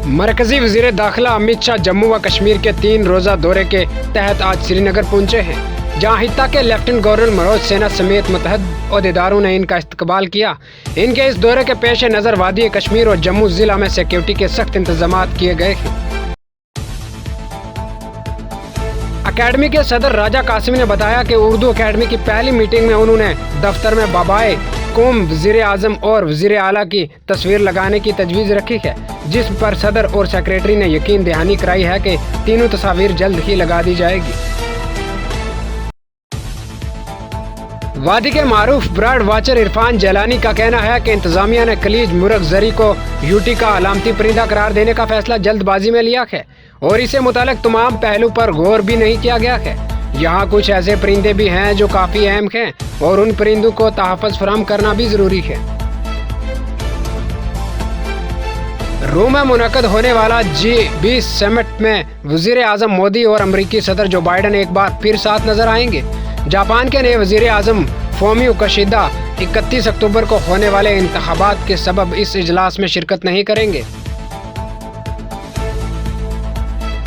मरकजी वज़ीर दाखिला अमित शाह जम्मू व कश्मीर के 3 रोज़ा दौरे के तहत आज श्रीनगर पहुंचे हैं, जहां हित्ता के लेफ्टिनेंट गवर्नर मनोज सिन्हा समेत मुतहद ओहदेदारों ने इनका इस्तकबाल किया। इनके इस दौरे के पेश नज़र वादी कश्मीर और जम्मू जिला में सिक्योरिटी के सख्त इंतजाम किए गए हैं। अकेडमी के सदर राजा कासिमी ने बताया कि उर्दू अकेडमी की पहली मीटिंग में उन्होंने दफ्तर में बाबाए कौम वज़ीर आज़म और वज़ीर आला की तस्वीर लगाने की तजवीज़ रखी है, जिस पर सदर और सेक्रेटरी ने यकीन दहानी कराई है कि तीनों तस्वीर जल्द ही लगा दी जाएगी। वादी के मारूफ बर्ड वाचर इरफान जैलानी का कहना है कि इंतजामिया ने कलीज मुर्ग जरी को यूटी का अलामती परिंदा करार देने का फैसला जल्दबाजी में लिया है और इसे मुतालिक तमाम पहलू पर गौर भी नहीं किया गया है। यहाँ कुछ ऐसे परिंदे भी हैं जो काफ़ी अहम हैं और उन परिंदों को तहफ़्फ़ुज़ फराहम करना भी ज़रूरी है। रोम में मुनक़द होने वाला G20 समिट में वज़ीर आज़म मोदी और अमरीकी सदर जो बाइडन एक बार फिर साथ नजर आएंगे। जापान के नए वज़ीर आज़म फोमियो किशिदा 31 अक्टूबर को होने वाले इंतख़ाबात के सबब इस इजलास में शिरकत नहीं करेंगे।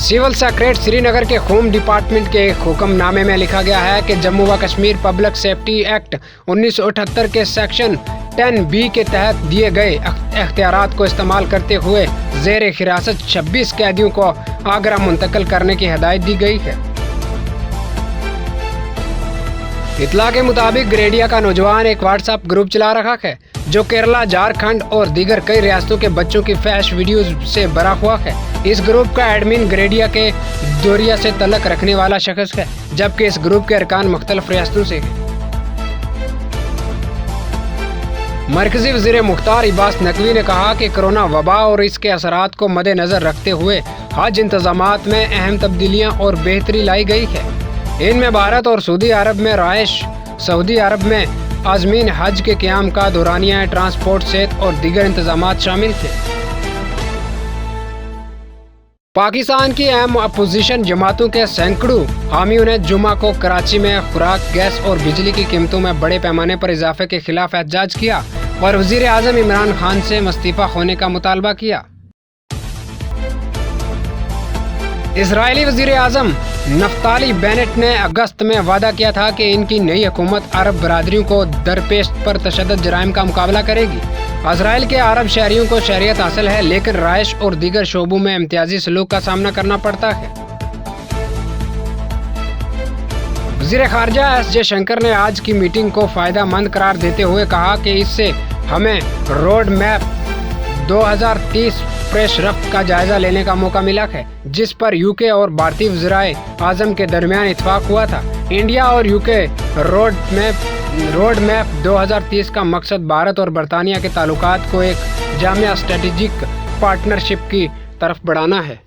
सिविल सेक्रेटरी श्रीनगर के होम डिपार्टमेंट के एक हुक्मनामे में लिखा गया है कि जम्मू व कश्मीर पब्लिक सेफ्टी एक्ट 1978 के सेक्शन 10B के तहत दिए गए अख्तियारात को इस्तेमाल करते हुए ज़ेर हिरासत 26 कैदियों को आगरा मुंतकिल करने की हिदायत दी गई है। इतला के मुताबिक ग्रेडिया का नौजवान एक व्हाट्सएप ग्रुप चला रखा है जो केरला, झारखंड और दीगर कई रियासतों के बच्चों की फैश वीडियोज से भरा हुआ है। इस ग्रुप का एडमिन ग्रेडिया के दोरिया से तल्लक रखने वाला शख्स है, जबकि इस ग्रुप के अरकान मुख्तलिफ रियासतों से हैं। मरकजी वज़ीर मुख्तार अब्बास नकवी ने कहा कि कोरोना वबा और इसके असरात को मद्देनजर रखते हुए हज इंतजामात में अहम तब्दीलियाँ और बेहतरी लाई गई है। इनमें भारत और सऊदी अरब में रहायश, सऊदी अरब में आज़मीन हज के क़याम का दौरानिया ट्रांसपोर्ट सेहत और दीगर इंतजामात शामिल थे। पाकिस्तान की अहम अपोजिशन जमातों के सैकड़ों हामियों ने जुमा को कराची में खुराक, गैस और बिजली की कीमतों में बड़े पैमाने पर इजाफे के खिलाफ एहतजाज किया और वज़ीर आज़म इमरान खान से इस्तीफा होने का मुतालबा किया। इजरायली वज़ीर आज़म नफ्ताली बेनेट ने अगस्त में वादा किया था कि इनकी नई हुकूमत अरब बरादरियों को दरपेश पर तशद्दुद जराइम का मुकाबला करेगी। इजराइल के अरब शहरियों को शहरियत हासिल है, लेकिन रहायश और दीगर शोबों में इम्तियाजी सलूक का सामना करना पड़ता है। वज़ीर ख़ारजा S जयशंकर ने आज की मीटिंग को फ़ायदा मंद करार देते हुए कहा कि इससे हमें रोड मैप 2030 फ्रेश रफ्त का जायजा लेने का मौका मिला है, जिस पर यूके और भारतीय वज़ीराए आज़म के दरमियान इत्तफाक हुआ था। इंडिया और यूके रोड मैप 2030 का मकसद भारत और बरतानिया के ताल्लुकात को एक जामिया स्ट्रेटेजिक पार्टनरशिप की तरफ बढ़ाना है।